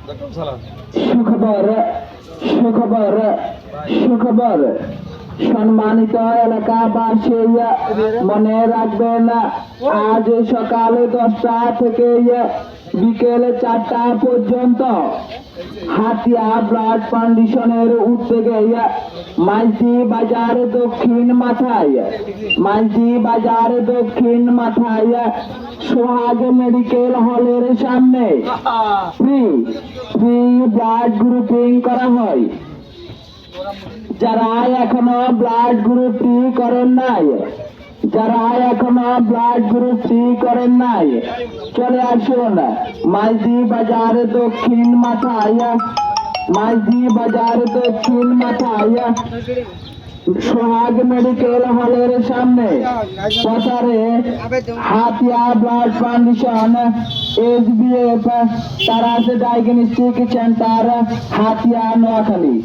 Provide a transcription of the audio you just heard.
সুখবর সুখবর সুখবর সম্মানিত এলাকাবাসী মনে রাখবেন, আজ সকাল 10টা থেকে বিকেল 4টা পর্যন্ত হাতিয়া ব্লাড ফাউন্ডেশনের উদ্যোগে মাইজি বাজার দক্ষিণ মাথায় সোহাগ মেডিকেল হলের সামনে ফ্রি ব্লাড গ্রুপিং করা হয়। যারা এখনো ব্লাড গ্রুপটি করেন নাই চলে আসুন মাইজি বাজার দক্ষিণ মাথায় সোহাগ মেডিকেল হলের সামনে প্রচারে Hatiya blood foundation, SBF, Tarash diagnostic centre, Hatiya, Noakhali.